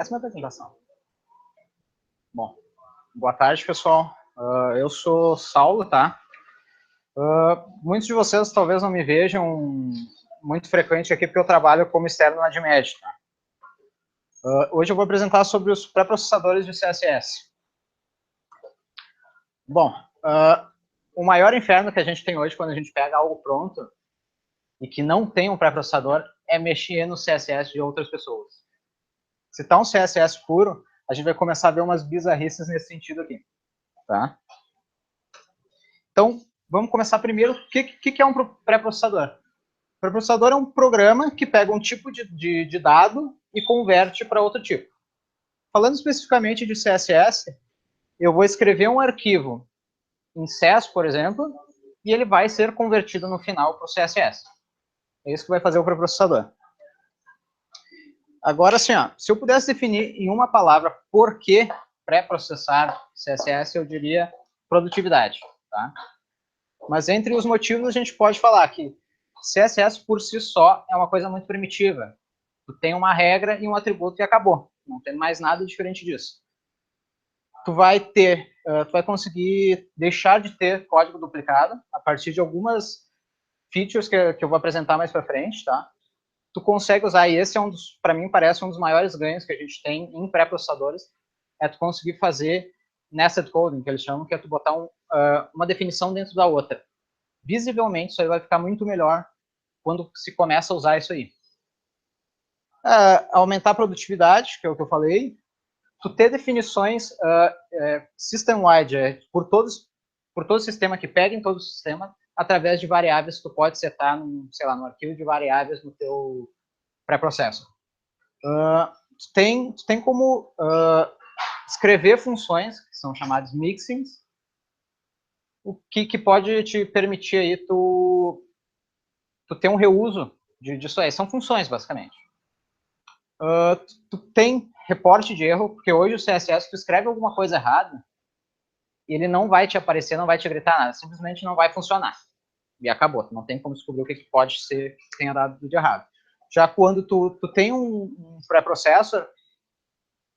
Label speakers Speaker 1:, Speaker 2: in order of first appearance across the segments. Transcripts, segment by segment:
Speaker 1: Essa é a minha apresentação. Bom, boa tarde, pessoal. Eu sou Saulo, tá? Muitos de vocês talvez não me vejam muito frequente aqui, porque eu trabalho como externo na Admed, tá? Hoje eu vou apresentar sobre os pré-processadores de CSS. Bom, o maior inferno que a gente tem hoje quando a gente pega algo pronto e que não tem um pré-processador é mexer no CSS de outras pessoas. Se tá um CSS puro, a gente vai começar a ver umas bizarrices nesse sentido aqui, tá? Então, vamos começar primeiro. O que é um pré-processador? O pré-processador é um programa que pega um tipo de dado e converte para outro tipo. Falando especificamente de CSS, eu vou escrever um arquivo em SES, por exemplo, e ele vai ser convertido no final para o CSS. É isso que vai fazer o pré-processador. Agora, assim, ó, se eu pudesse definir em uma palavra por que pré-processar CSS, eu diria produtividade, tá? Mas entre os motivos a gente pode falar que CSS por si só é uma coisa muito primitiva. Tu tem uma regra e um atributo e acabou. Não tem mais nada diferente disso. Tu vai conseguir deixar de ter código duplicado a partir de algumas features que eu vou apresentar mais para frente, tá? Tu consegue usar, e esse é para mim parece um dos maiores ganhos que a gente tem em pré-processadores, é tu conseguir fazer nested coding, que eles chamam, que é tu botar uma definição dentro da outra. Visivelmente, isso aí vai ficar muito melhor quando se começa a usar isso aí. Aumentar a produtividade, que é o que eu falei. Tu ter definições system-wide, por todo o sistema, que pega em todo o sistema, através de variáveis que tu pode setar, no arquivo de variáveis no teu pré-processo. Tu tem como escrever funções, que são chamadas mixins, o que pode te permitir aí tu ter um reuso disso aí. São funções, basicamente. Tu tem reporte de erro, porque hoje o CSS, tu escreve alguma coisa errada, e ele não vai te aparecer, não vai te gritar nada, simplesmente não vai funcionar. E acabou, tu não tem como descobrir o que pode ser que tenha dado de errado. Já quando tu tem um pré-processor,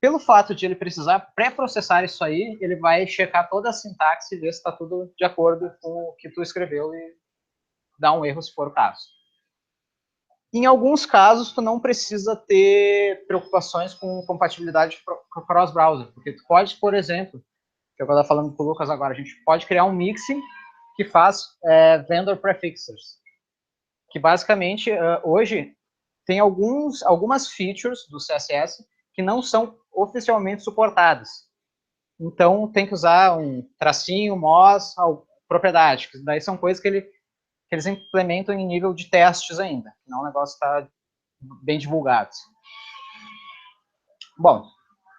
Speaker 1: pelo fato de ele precisar pré-processar isso aí, ele vai checar toda a sintaxe e ver se está tudo de acordo com o que tu escreveu e dar um erro se for o caso. Em alguns casos, tu não precisa ter preocupações com compatibilidade cross-browser, porque tu pode, por exemplo, que eu vou estar falando com o Lucas agora, a gente pode criar um mixing que faz vendor prefixes, que basicamente, hoje, tem algumas features do CSS que não são oficialmente suportadas. Então, tem que usar um tracinho, MOS, propriedade, que daí são coisas que eles implementam em nível de testes ainda, não o negócio está bem divulgado. Bom,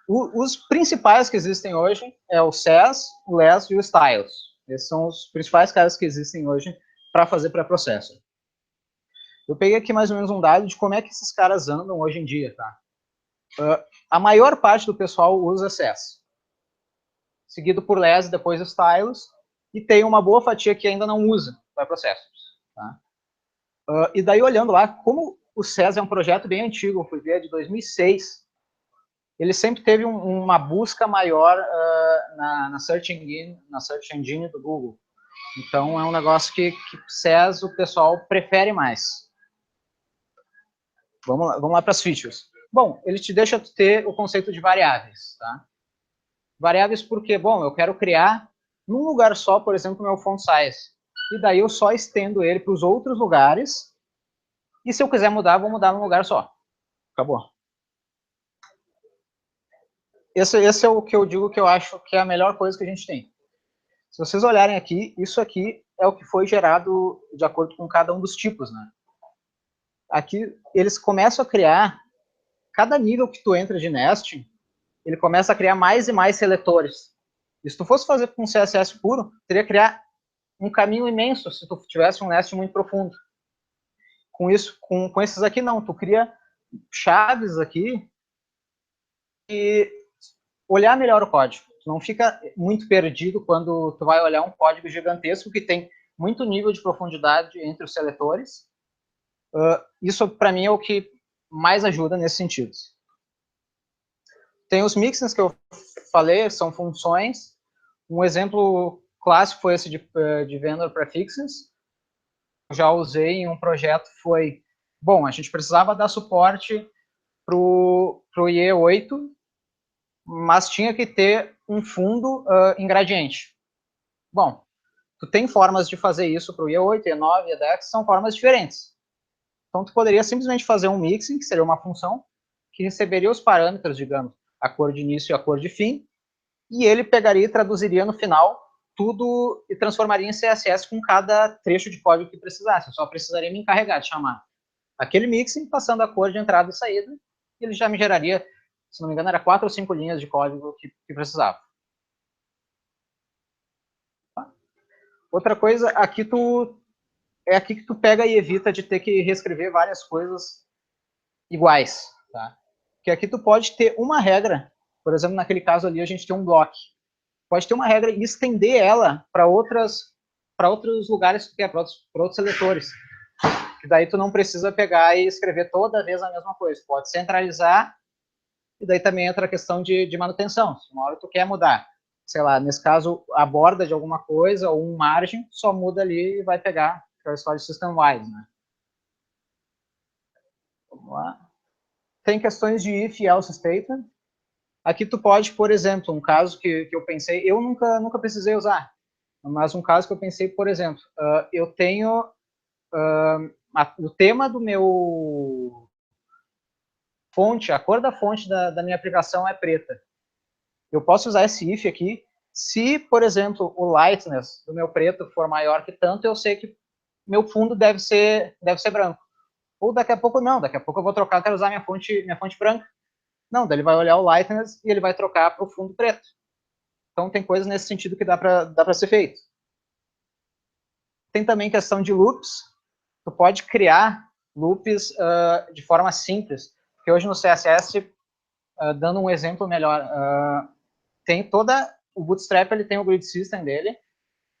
Speaker 1: os principais que existem hoje é o SES, o LES e o Styles. Esses são os principais caras que existem hoje para fazer pré-processo. Eu peguei aqui mais ou menos um dado de como é que esses caras andam hoje em dia, tá? A maior parte do pessoal usa SES, seguido por LES, depois Styles, e tem uma boa fatia que ainda não usa pré-processos, tá? E daí, olhando lá, como o SES é um projeto bem antigo, eu fui ver, de 2006, ele sempre teve uma busca maior na Search Engine do Google. Então, é um negócio que SES o pessoal prefere mais. Vamos lá para as features. Bom, ele te deixa ter o conceito de variáveis, tá? Variáveis porque, bom, eu quero criar num lugar só, por exemplo, o meu font size. E daí eu só estendo ele para os outros lugares. E se eu quiser mudar, vou mudar num lugar só. Acabou. Esse é o que eu digo que eu acho que é a melhor coisa que a gente tem. Se vocês olharem aqui, isso aqui é o que foi gerado de acordo com cada um dos tipos, né? Aqui, eles começam a criar, cada nível que tu entra de nesting, ele começa a criar mais e mais seletores. E se tu fosse fazer com CSS puro, teria que criar um caminho imenso se tu tivesse um nesting muito profundo. Com isso, com esses aqui não, tu cria chaves aqui e olhar melhor o código. Tu não fica muito perdido quando tu vai olhar um código gigantesco que tem muito nível de profundidade entre os seletores. Isso, para mim, é o que mais ajuda nesse sentido. tem os mixins que eu falei, são funções. Um exemplo clássico foi esse de vendor prefixes. Eu já usei em um projeto, foi... Bom, a gente precisava dar suporte para o IE8, mas tinha que ter um fundo em gradiente. Bom, tu tem formas de fazer isso para o IE8, IE9, IE10, são formas diferentes. Então, tu poderia simplesmente fazer um mixing, que seria uma função, que receberia os parâmetros, digamos, a cor de início e a cor de fim, e ele pegaria e traduziria no final tudo e transformaria em CSS com cada trecho de código que precisasse. Eu só precisaria me encarregar de chamar aquele mixing, passando a cor de entrada e saída, e ele já me geraria, se não me engano, era 4 ou 5 linhas de código que precisava. Tá? Outra coisa, é aqui que tu pega e evita de ter que reescrever várias coisas iguais, tá? Porque aqui tu pode ter uma regra, por exemplo, naquele caso ali a gente tem um block, pode ter uma regra e estender ela para outros lugares que tu quer, para outros seletores. Que daí tu não precisa pegar e escrever toda vez a mesma coisa. Pode centralizar, e daí também entra a questão de manutenção. Se uma hora tu quer mudar, sei lá, nesse caso, a borda de alguma coisa, ou um margem, só muda ali e vai pegar aquela história de system-wide, né? Vamos lá. Tem questões de if e else statement. Aqui tu pode, por exemplo, um caso que eu pensei, eu nunca precisei usar, mas um caso que eu pensei, por exemplo, eu tenho o tema do meu fonte, a cor da fonte da minha aplicação é preta. Eu posso usar esse if aqui, se, por exemplo, o lightness do meu preto for maior que tanto, eu sei que meu fundo deve ser branco. Ou daqui a pouco não, daqui a pouco eu vou trocar, quero usar minha fonte branca. Não, daí ele vai olhar o lightness e ele vai trocar para o fundo preto. Então tem coisas nesse sentido que dá para ser feito. Tem também questão de loops. Tu pode criar loops de forma simples, porque hoje no CSS, dando um exemplo melhor, tem o Bootstrap, ele tem o grid system dele,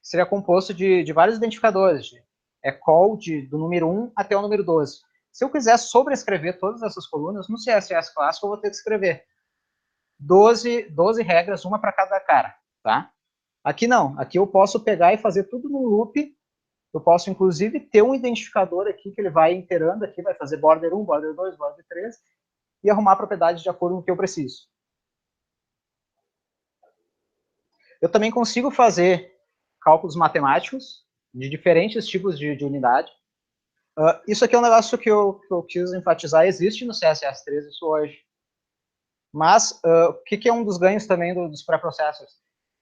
Speaker 1: seria composto de vários identificadores, call do número 1 até o número 12. Se eu quiser sobrescrever todas essas colunas, no CSS clássico eu vou ter que escrever 12 regras, uma para cada cara, tá? Aqui não, aqui eu posso pegar e fazer tudo num loop, eu posso inclusive ter um identificador aqui que ele vai iterando aqui, vai fazer border 1, border 2, border 3, e arrumar propriedades de acordo com o que eu preciso. Eu também consigo fazer cálculos matemáticos de diferentes tipos de unidade. Isso aqui é um negócio que eu quis enfatizar, existe no CSS3 isso hoje. Mas o que é um dos ganhos também dos pré-processors?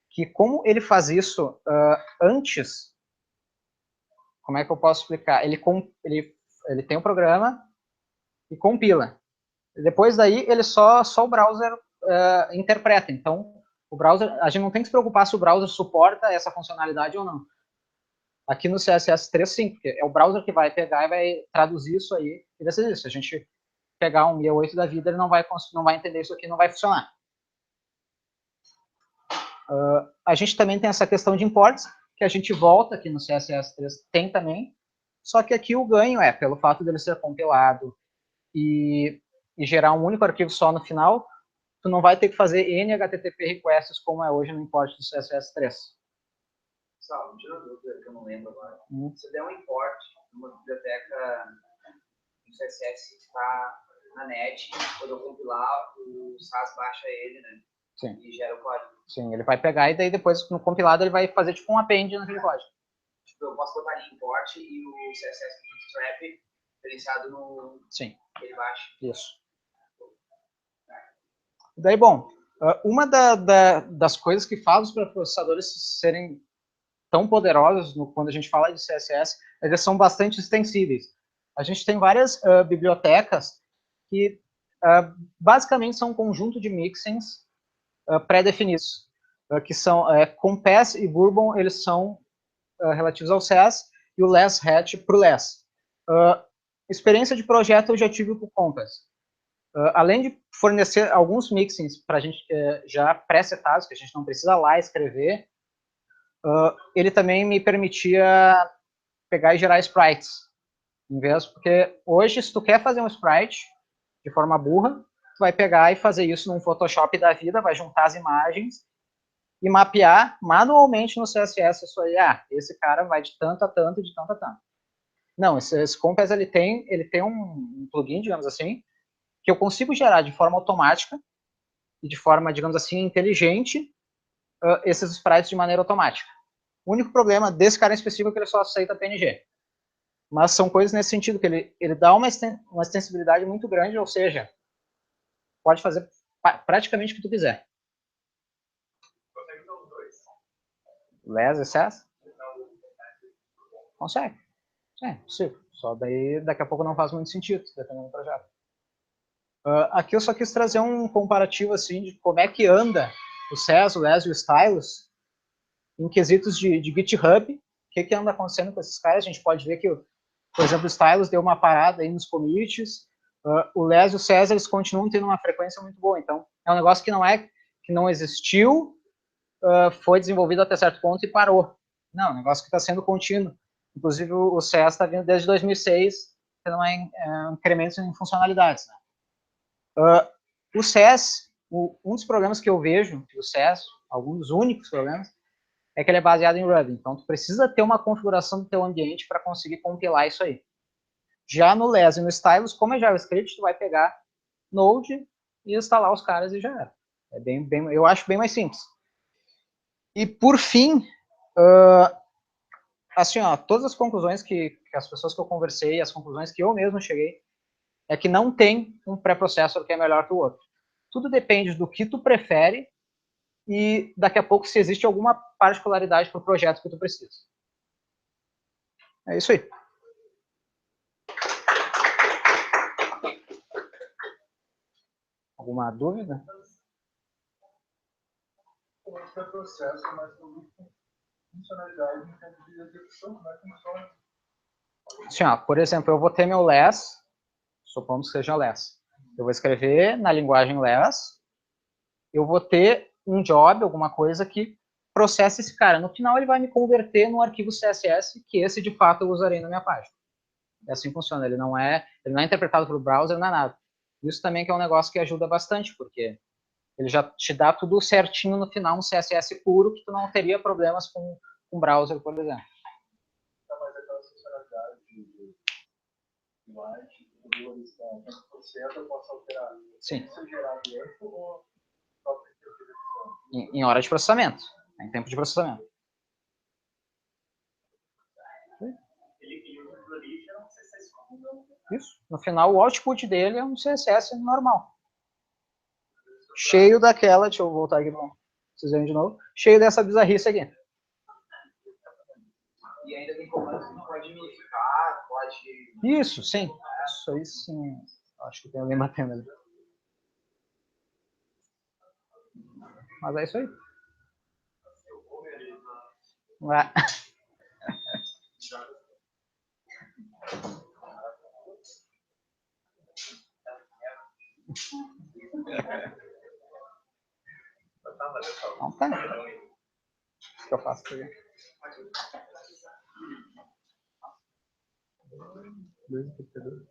Speaker 1: Que como ele faz isso antes, como é que eu posso explicar? Ele tem um programa e compila. Depois daí, ele só o browser interpreta. Então, o browser, a gente não tem que se preocupar se o browser suporta essa funcionalidade ou não. Aqui no CSS3, sim, porque é o browser que vai pegar e vai traduzir isso aí e decidir isso. Se a gente pegar um IE8 da vida, ele não vai entender isso aqui, não vai funcionar. A gente também tem essa questão de imports, que a gente volta aqui no CSS3, tem também, só que aqui o ganho é, pelo fato dele ser compilado e gerar um único arquivo só no final, tu não vai ter que fazer N HTTP requests como é hoje no import do CSS3.
Speaker 2: Salve, tira dúvida que eu não lembro agora. Se der um import numa biblioteca no CSS que está na net, quando eu compilar, o SAS baixa ele, né?
Speaker 1: Sim.
Speaker 2: E gera o código.
Speaker 1: Sim, ele vai pegar e daí depois no compilado ele vai fazer tipo um append naquele código.
Speaker 2: Tipo, eu posso botar ali import e o CSS Bootstrap diferenciado no...
Speaker 1: Sim.
Speaker 2: Ele baixa.
Speaker 1: Isso. Daí, bom, uma das coisas que faz os processadores serem tão poderosos quando a gente fala de CSS, eles são bastante extensíveis. A gente tem várias bibliotecas que basicamente são um conjunto de mixins pré-definidos, que são Compass e Bourbon, eles são relativos ao CS, e o Less Hatch para o Less. Experiência de projeto eu já tive com o Compass. Além de fornecer alguns mixins para a gente já pré-setados, que a gente não precisa lá escrever, ele também me permitia pegar e gerar sprites, em vez, porque hoje, se tu quer fazer um sprite de forma burra, tu vai pegar e fazer isso num Photoshop da vida, vai juntar as imagens e mapear manualmente no CSS isso aí. Ah, esse cara vai de tanto a tanto, de tanto a tanto. Não, esse Compass ele tem um plugin, digamos assim, que eu consigo gerar de forma automática e de forma, digamos assim, inteligente esses sprites de maneira automática. O único problema desse cara em específico é que ele só aceita PNG. Mas são coisas nesse sentido, que ele dá uma extensibilidade muito grande, ou seja, pode fazer praticamente o que tu quiser. Les e Sass? Consegue. É possível. Só daí, daqui a pouco não faz muito sentido, dependendo do projeto. Aqui eu só quis trazer um comparativo assim, de como é que anda o Sass, o Les e o Stylus em quesitos de GitHub. O que anda acontecendo com esses caras? A gente pode ver que, por exemplo, o Stylus deu uma parada aí nos commits, o Les e o Sass, eles continuam tendo uma frequência muito boa. Então, é um negócio que não existiu, foi desenvolvido até certo ponto e parou. Não, é um negócio que está sendo contínuo. Inclusive, o CS está vindo desde 2006, tendo um incremento em funcionalidades. Né? O CS, um dos problemas que eu vejo do CS, alguns dos únicos problemas, é que ele é baseado em Ruby. Então, tu precisa ter uma configuração do teu ambiente para conseguir compilar isso aí. Já no Les e no Stylus, como é JavaScript, tu vai pegar Node e instalar os caras e já era. Eu acho bem mais simples. E, por fim, assim, ó, todas as conclusões que as pessoas que eu conversei, as conclusões que eu mesmo cheguei, é que não tem um pré-processor que é melhor que o outro. Tudo depende do que tu prefere e daqui a pouco se existe alguma particularidade para o projeto que tu precisa. É isso aí. Alguma dúvida?
Speaker 3: O pré-processo, mas também funcionalidade em termos de execução, como é que funciona?
Speaker 1: Assim, ó, por exemplo, eu vou ter meu less, supomos que seja less. Eu vou escrever na linguagem less, eu vou ter um job, alguma coisa que processa esse cara. No final, ele vai me converter num arquivo CSS, que esse, de fato, eu usarei na minha página. É assim que funciona. Ele não é interpretado pelo browser, não é nada. Isso também que é um negócio que ajuda bastante, porque ele já te dá tudo certinho no final, um CSS puro, que tu não teria problemas com o browser, por exemplo.
Speaker 3: Tá, mas aquela funcionalidade de light, eu posso alterar.
Speaker 1: Sim.
Speaker 3: Se eu gerar tempo ou só
Speaker 1: em hora de processamento, em tempo de processamento. Isso. No final, o output dele é um CSS normal. Cheio daquela, deixa eu voltar aqui para vocês verem de novo, cheio dessa bizarrice aqui.
Speaker 2: E ainda tem comandos que pode modificar, pode...
Speaker 1: Isso, sim. Isso aí sim. Acho que tem alguém batendo ali. Mas é isso aí. Ah. Não tá. O que eu faço aqui? 2 espectadores,